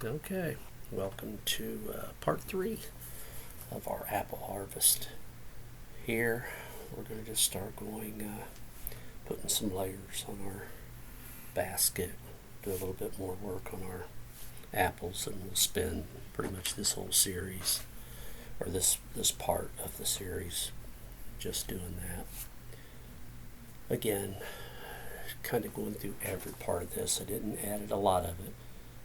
Okay, welcome to part 3 of our apple harvest. Here, we're going to just start putting some layers on our basket, do a little bit more work on our apples, and we'll spend pretty much this whole series, or this part of the series, just doing that. Again, kind of going through every part of this. I didn't edit a lot of it.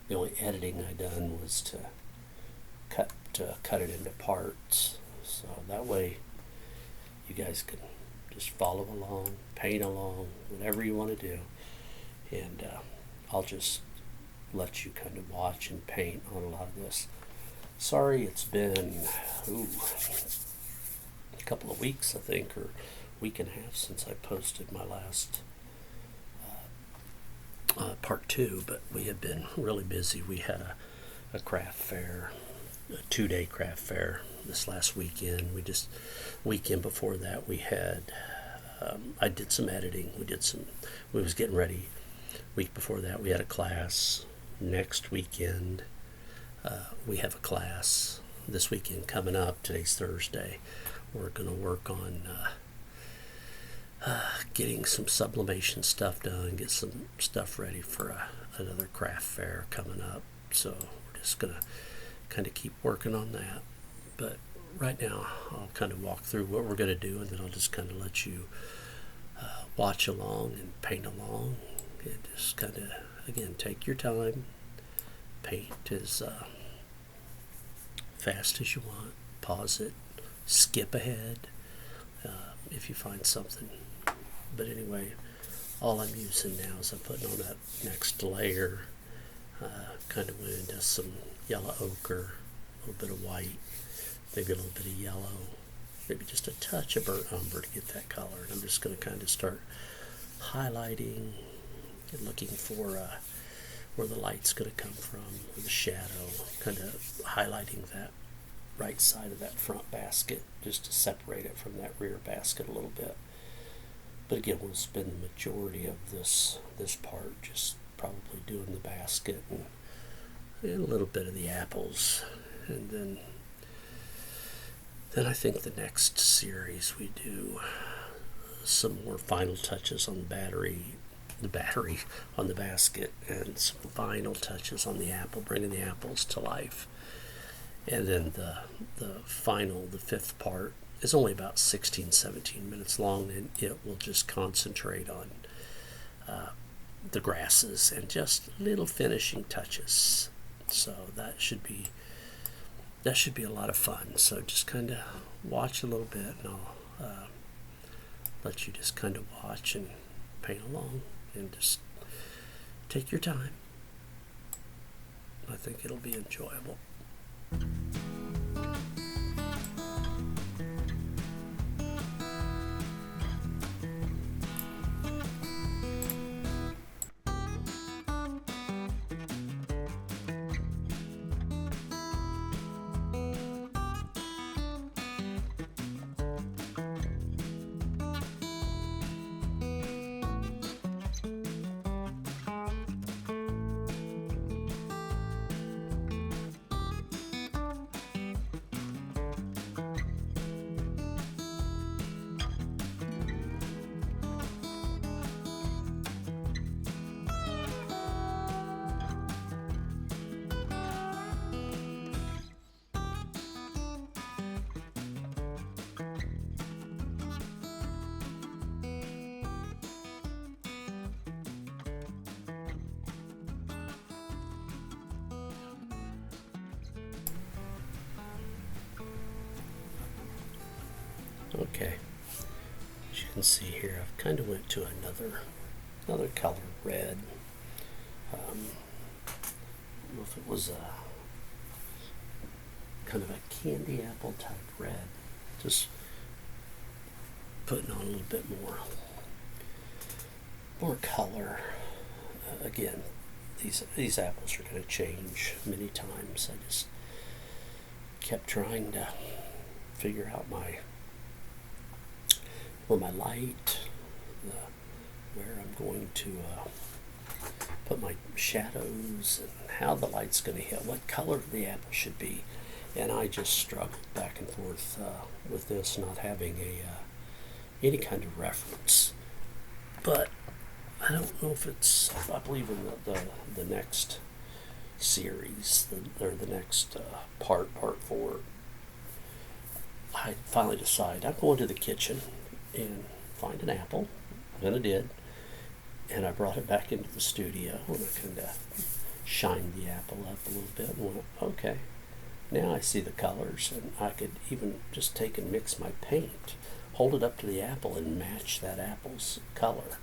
The only editing I done was to cut it into parts, so that way you guys can just follow along, paint along, whatever you want to do, and I'll just let you kind of watch and paint on a lot of this. Sorry, it's been a couple of weeks, I think, or week and a half since I posted my last part 2, but we have been really busy. We had a craft fair, a 2-day craft fair this last weekend. Weekend before that we had, I did some editing. We was getting ready. Week before that we had a class. Next weekend we have a class. This weekend coming up, today's Thursday, we're going to work on getting some sublimation stuff done, get some stuff ready for another craft fair coming up. So we're just going to kind of keep working on that. But right now I'll kind of walk through what we're going to do, and then I'll just kind of let you watch along and paint along, and just kind of, again, take your time, paint as fast as you want, pause it, skip ahead if you find something. But anyway, all I'm using now is I'm putting on that next layer. Kind of went into some yellow ochre, a little bit of white, maybe a little bit of yellow, maybe just a touch of burnt umber to get that color. And I'm just going to kind of start highlighting and looking for where the light's going to come from, or the shadow, kind of highlighting that right side of that front basket just to separate it from that rear basket a little bit. But again, we'll spend the majority of this part just probably doing the basket and a little bit of the apples. And then I think the next series we do some more final touches on the battery on the basket, and some final touches on the apple, bringing the apples to life. And then the fifth part is only about 16-17 minutes long, and it will just concentrate on the grasses and just little finishing touches. So that should be a lot of fun. So just kind of watch a little bit, and I'll let you just kind of watch and paint along, and just take your time. I think it'll be enjoyable. Okay, as you can see here, I've kind of went to another color, red. I don't know if it was a kind of a candy apple type red. Just putting on a little bit more color. Again, these apples are going to change many times. I just kept trying to figure out where my light, where I'm going to put my shadows and how the light's going to hit, what color the apple should be. And I just struggled back and forth with this, not having any kind of reference. But I don't know if I believe in the next series, or the next part 4, I finally decide I'm going to the kitchen and find an apple. And I did. And I brought it back into the studio, and I kind of shined the apple up a little bit and went, okay, now I see the colors, and I could even just take and mix my paint, hold it up to the apple and match that apple's color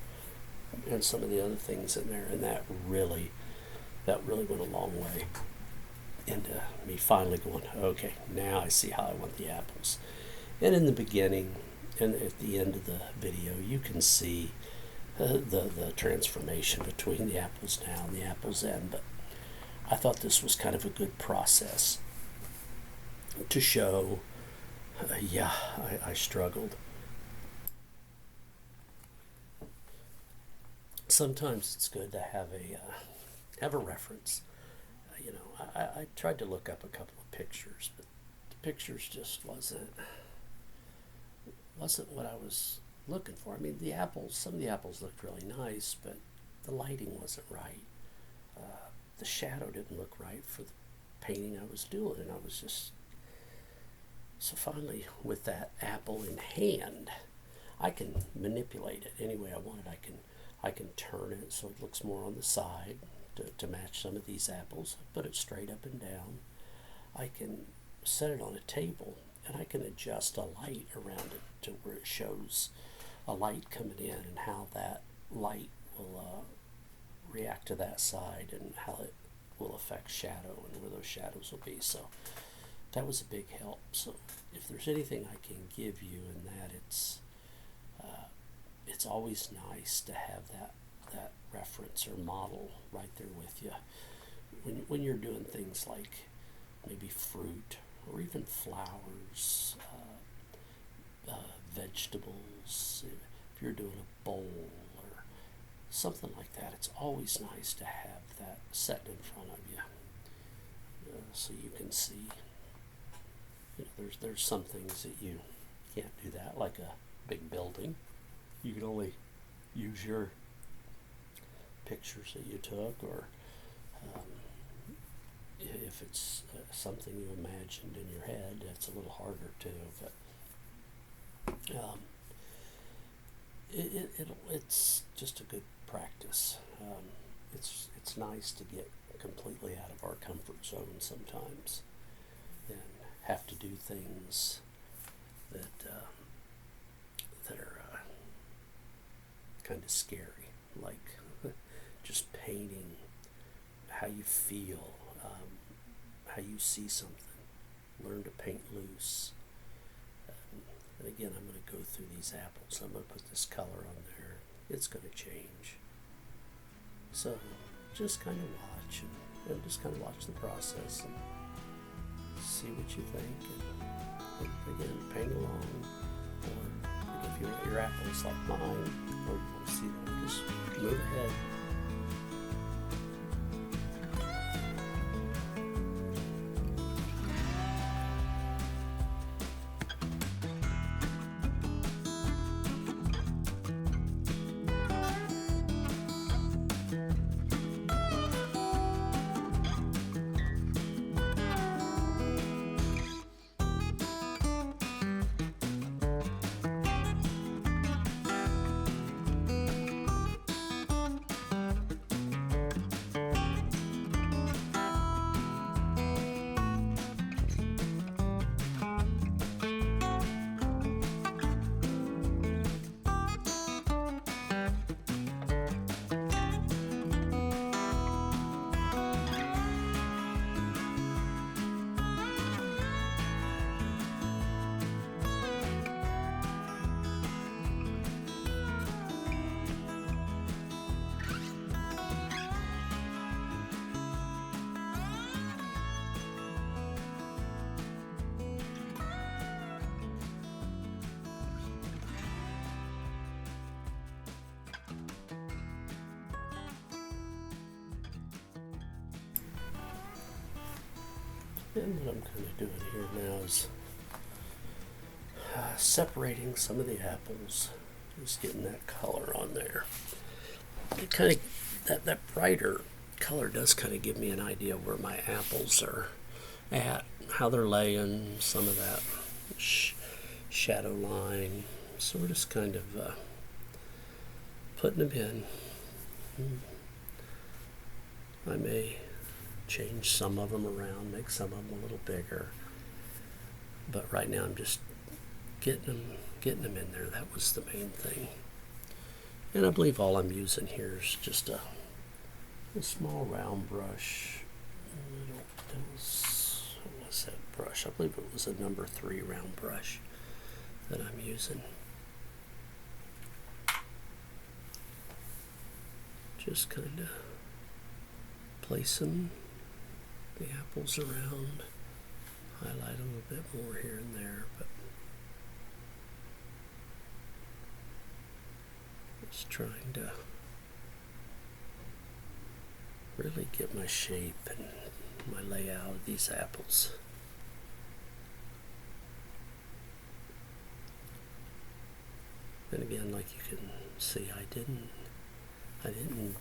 and some of the other things in there. And that really went a long way into me finally going, okay, now I see how I want the apples. And in the beginning and at the end of the video, you can see the transformation between the apples now and the apples end. But I thought this was kind of a good process to show, I struggled. Sometimes it's good to have a reference. I tried to look up a couple of pictures, but the pictures just wasn't what I was looking for. I mean, some of the apples looked really nice, but the lighting wasn't right. The shadow didn't look right for the painting I was doing, and I was just... So finally, with that apple in hand, I can manipulate it any way I want it. I can turn it so it looks more on the side to match some of these apples. Put it straight up and down. I can set it on a table, and I can adjust a light around it to where it shows a light coming in and how that light will react to that side and how it will affect shadow and where those shadows will be. So that was a big help. So if there's anything I can give you in that, it's always nice to have that reference or model right there with you when you're doing things like maybe fruit or even flowers, vegetables. If you're doing a bowl or something like that, it's always nice to have that set in front of you, so you can see. There's some things that you can't do that, like a big building. You can only use your pictures that you took, or if it's something you imagined in your head, that's a little harder too. But it's just a good practice. It's nice to get completely out of our comfort zone sometimes and have to do things that are kind of scary, like just painting how you feel, how you see something. Learn to paint loose. And again, I'm going to go through these apples. I'm going to put this color on there. It's going to change. So just kind of watch and just kind of watch the process and see what you think. And again, paint along. Or if you want your apples like mine, or you want to see them, just move ahead. And what I'm kind of doing here now is separating some of the apples, just getting that color on there. It kind of that brighter color does kind of give me an idea where my apples are at, how they're laying, some of that shadow line. So we're just kind of putting them in. I may change some of them around, make some of them a little bigger, but right now I'm just getting them in there. That was the main thing. And I believe all I'm using here is just a small round brush. What was that brush? I believe it was a number 3 round brush that I'm using. Just kind of placing the apples around, highlight a little bit more here and there, but just trying to really get my shape and my layout of these apples. And again, like you can see, I didn't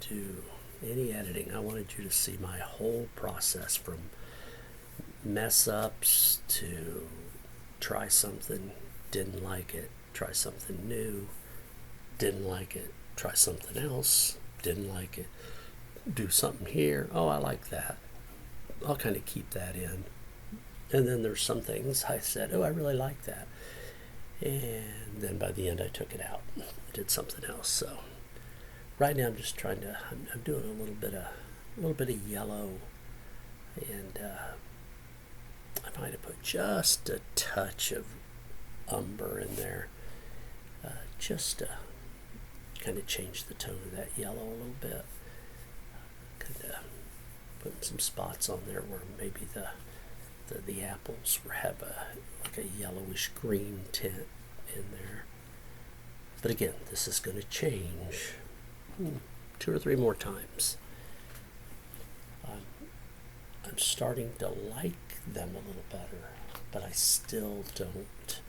do any editing. I wanted you to see my whole process from mess ups to try something, didn't like it, try something new, didn't like it, try something else, didn't like it, do something here, oh, I like that. I'll kind of keep that in. And then there's some things I said, oh, I really like that. And then by the end I took it out, did something else. So right now I'm just trying to, I'm doing a little bit of yellow, and I might have put just a touch of umber in there, just to kind of change the tone of that yellow a little bit. Kind of putting some spots on there where maybe the apples have like a yellowish green tint in there. But again, this is going to change 2 or 3 more times. I'm starting to like them a little better, but I still don't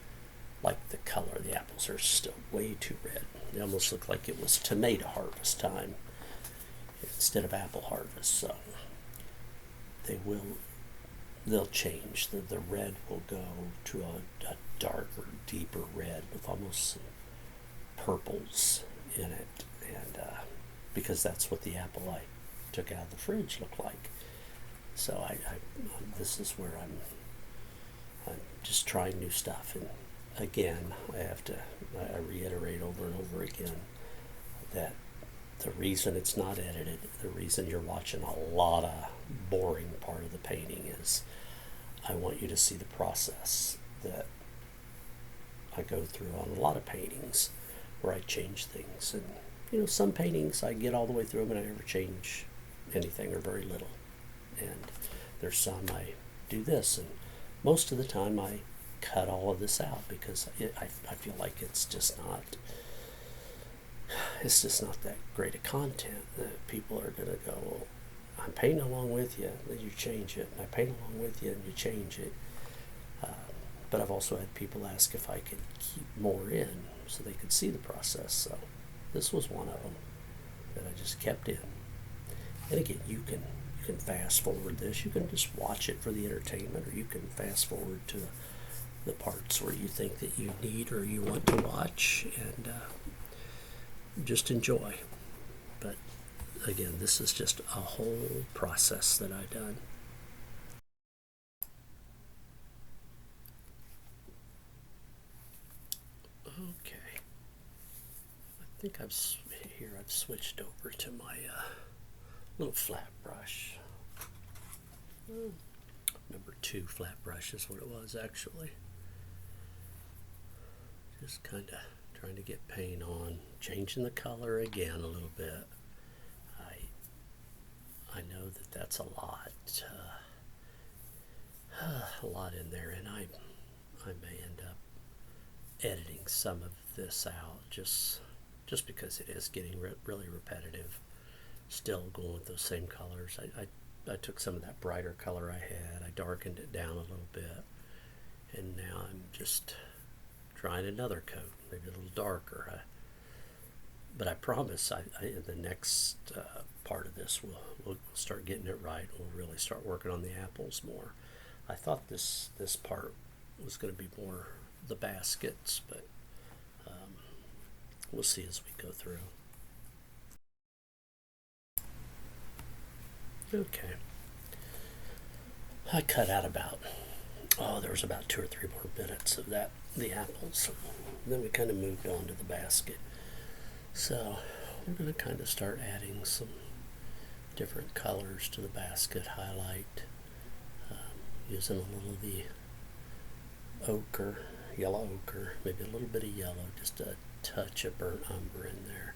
like the color. The apples are still way too red. They almost look like it was tomato harvest time instead of apple harvest. So they'll change. The red will go to a darker, deeper red with almost some purples in it, and because that's what the apple I took out of the fridge looked like. So this is where I'm just trying new stuff. And again, I reiterate over and over again that the reason it's not edited, the reason you're watching a lot of boring part of the painting is I want you to see the process that I go through on a lot of paintings where I change things. And some paintings I get all the way through them and I never change anything or very little. And there's some I do this, and most of the time I cut all of this out because I feel like it's just not that great a content that people are going to go, well, I'm painting along with you, then you change it, and I paint along with you and you change it. But I've also had people ask if I could keep more in so they could see the process. So this was one of them that I just kept in. And again, you can fast forward this. You can just watch it for the entertainment, or you can fast forward to the parts where you think that you need or you want to watch, and just enjoy. But again, this is just a whole process that I've done. Okay, I think I've switched over to my little flat brush. Number 2 flat brush is what it was actually. Just kind of trying to get paint on, changing the color again a little bit. I know that that's a lot in there, and I may end up editing some of this out just because it is getting really repetitive. Still going with those same colors. I I took some of that brighter color I had, I darkened it down a little bit, and now I'm just trying another coat, maybe a little darker. But I promise, in the next part of this, we'll start getting it right. We'll really start working on the apples more. I thought this part was going to be more the baskets, but we'll see as we go through. Okay. I cut out there was about 2 or 3 more minutes of the apples. Then we kind of moved on to the basket. So we're going to kind of start adding some different colors to the basket, highlight, using a little of the ochre, yellow ochre, maybe a little bit of yellow, just a touch of burnt umber in there.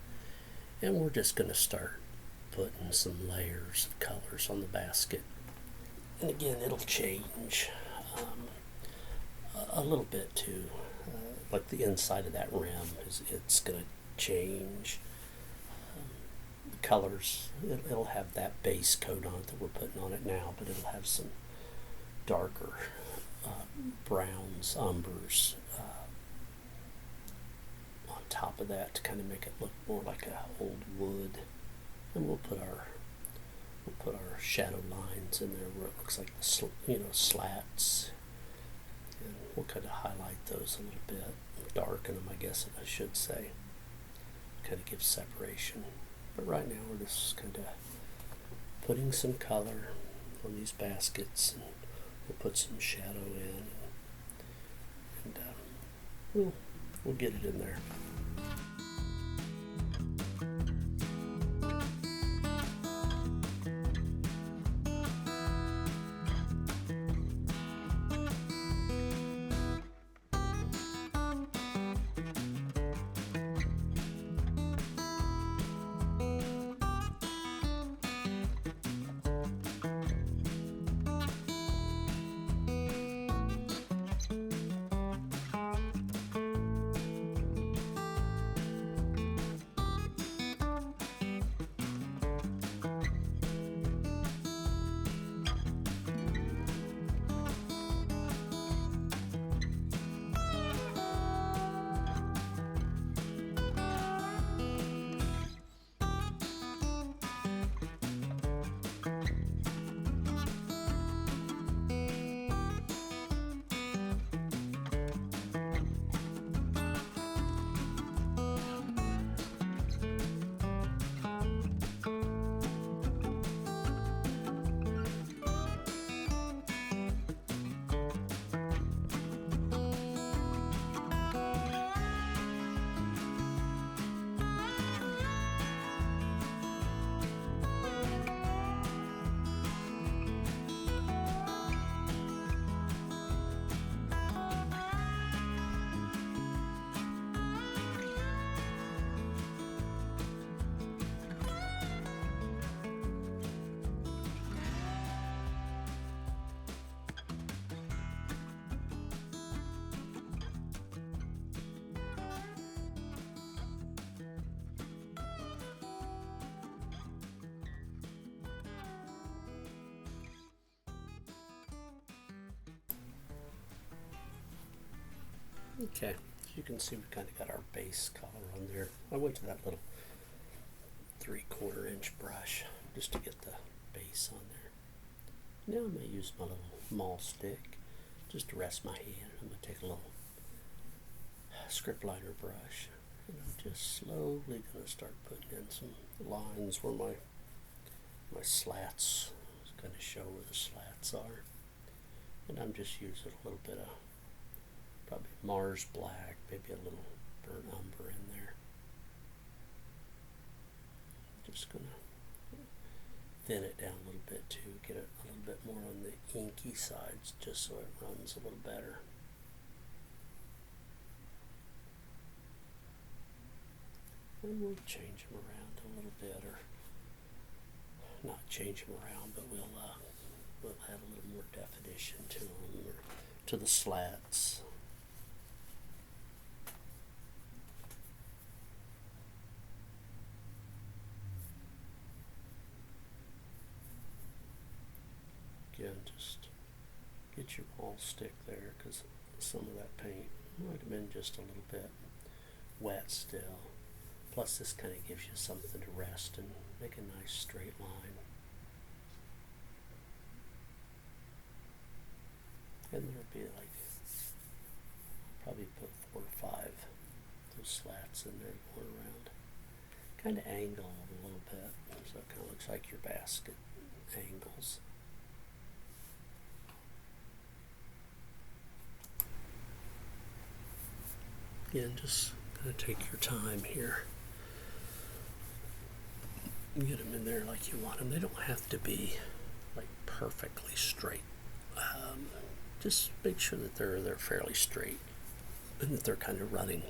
And we're just going to start putting some layers of colors on the basket. And again, it'll change a little bit too. Like the inside of that rim, it's going to change. The colors, it'll have that base coat on it that we're putting on it now, but it'll have some darker browns, umbers on top of that to kind of make it look more like a old wood. And we'll put our shadow lines in there where it looks like slats, and we'll kind of highlight those a little bit, darken them, I guess I should say, kind of give separation. But right now we're just kind of putting some color on these baskets, and we'll put some shadow in, and we'll get it in there. Okay, as you can see, we kind of got our base color on there. I went to that little 3/4 inch brush just to get the base on there. Now I'm going to use my little maul stick just to rest my hand. I'm going to take a little script liner brush, and I'm just slowly going to start putting in some lines where my slats, going to show where the slats are. And I'm just using a little bit of probably Mars black, maybe a little burnt umber in there. Just going to thin it down a little bit too, get it a little bit more on the inky sides just so it runs a little better. And we'll change them around a little bit, or not change them around, but we'll add a little more definition to them, or to the slats. just get your ball stick there, because some of that paint might have been just a little bit wet still. Plus this kind of gives you something to rest and make a nice straight line. And there'll be like, probably put 4 or 5 those slats in there going around. Kind of angle a little bit, so it kind of looks like your basket angles. Again, just kind of take your time here. Get them in there like you want them. They don't have to be like perfectly straight. Just make sure that they're fairly straight and that they're kind of running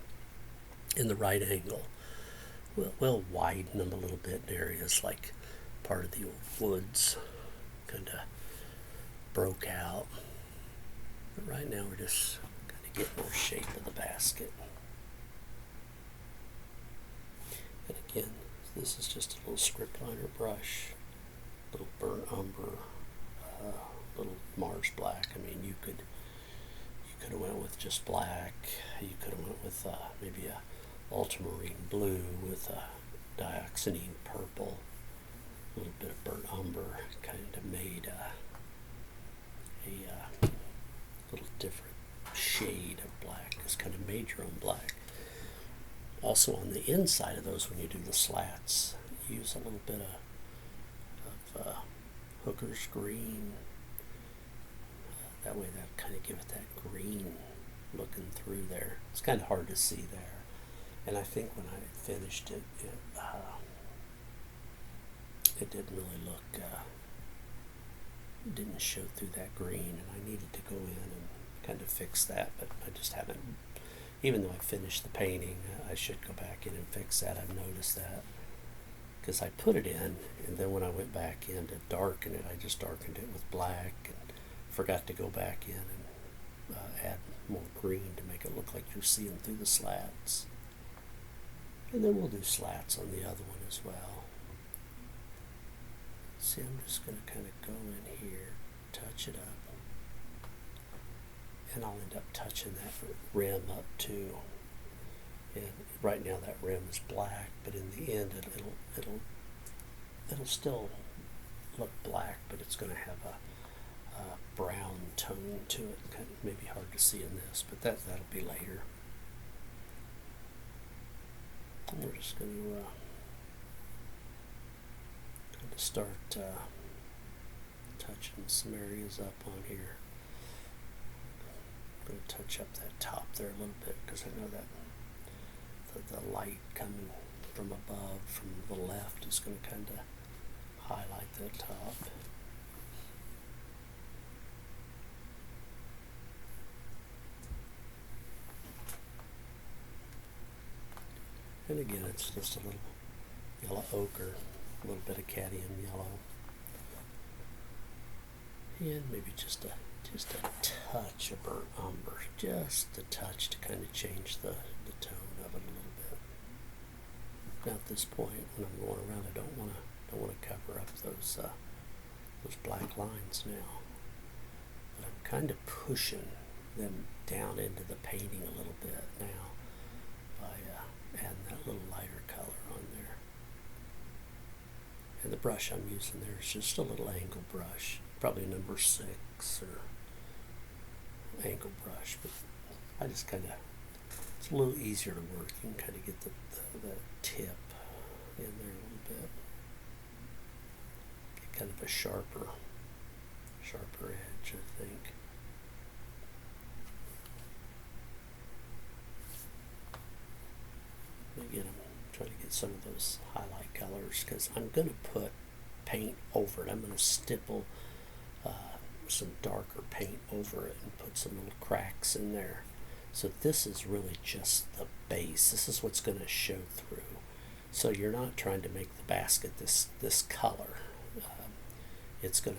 in the right angle. We'll widen them a little bit in areas like part of the old woods kind of broke out. But right now we're just kind of getting more shape of the basket. And again, this is just a little script liner brush, little burnt umber, little Mars black. I mean, you could have went with just black. You could have went with maybe a ultramarine blue with a dioxazine purple, a little bit of burnt umber, kind of made a little different shade of black. It's kind of made your own black. Also on the inside of those, when you do the slats, use a little bit of Hooker's green. That way that kind of give it that green looking through there. It's kind of hard to see there. And I think when I finished it, it didn't really look, didn't show through that green, and I needed to go in and kind of fix that, but I just haven't. Even though I finished the painting, I should go back in and fix that. I've noticed that because I put it in, and then when I went back in to darken it, I just darkened it with black and forgot to go back in and add more green to make it look like you're seeing through the slats. And then we'll do slats on the other one as well. See, I'm just going to kind of go in here, touch it up. And I'll end up touching that rim up too. And right now that rim is black, but in the end it'll still look black, but it's going to have a brown tone to it. Kind of maybe hard to see in this, but that'll be later. And we're just going to kind of start touching some areas up on here. I'm going to touch up that top there a little bit because I know that the light coming from above, from the left, is going to kind of highlight that top. And again, it's just a little yellow ochre, a little bit of cadmium yellow, and maybe just a touch of burnt umber, just a touch to kind of change the tone of it a little bit. Now at this point, when I'm going around, I don't want to cover up those black lines now, but I'm kind of pushing them down into the painting a little bit now by adding that little lighter color on there. And the brush I'm using there is just a little angle brush, probably number 6 or angle brush, but I just kind of, it's a little easier to work. You can kind of get the tip in there a little bit, get kind of a sharper edge, I think. Again, I'm trying to get some of those highlight colors because I'm going to put paint over it. I'm going to stipple some darker paint over it and put some little cracks in there. So this is really just the base. This is what's going to show through. So you're not trying to make the basket this color. It's going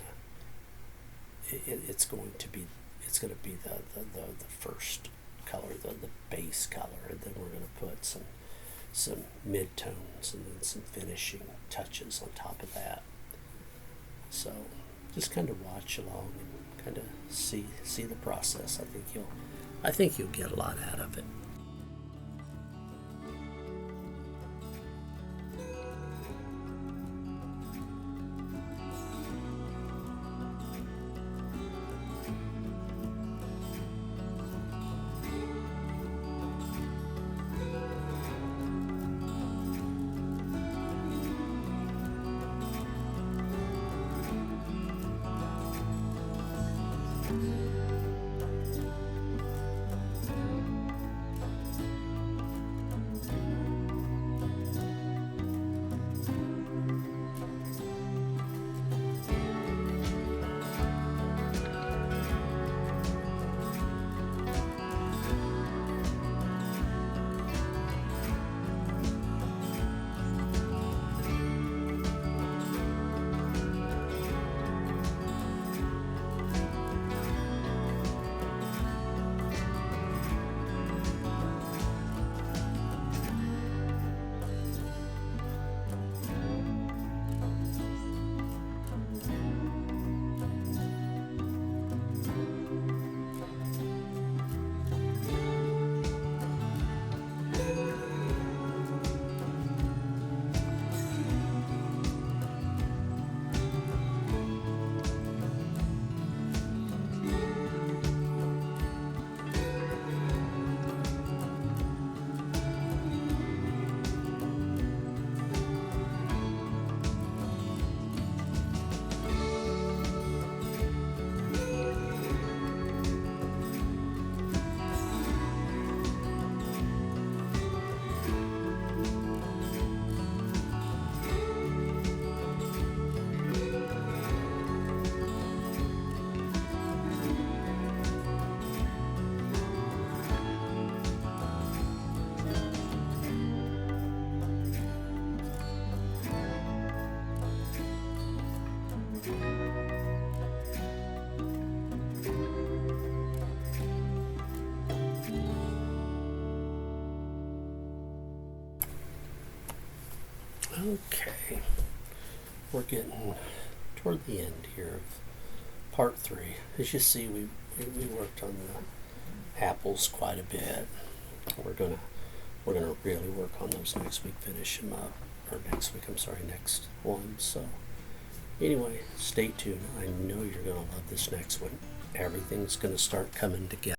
to be the first color, the base color, and then we're going to put some mid-tones and then some finishing touches on top of that. So just kind of watch along and kind of see the process. I think you'll get a lot out of it. Okay, we're getting toward the end here of part 3. As you see, we worked on the apples quite a bit. We're gonna really work on those next week, finish them up, or next week. I'm sorry, next one. So anyway, stay tuned. I know you're gonna love this next one. Everything's gonna start coming together.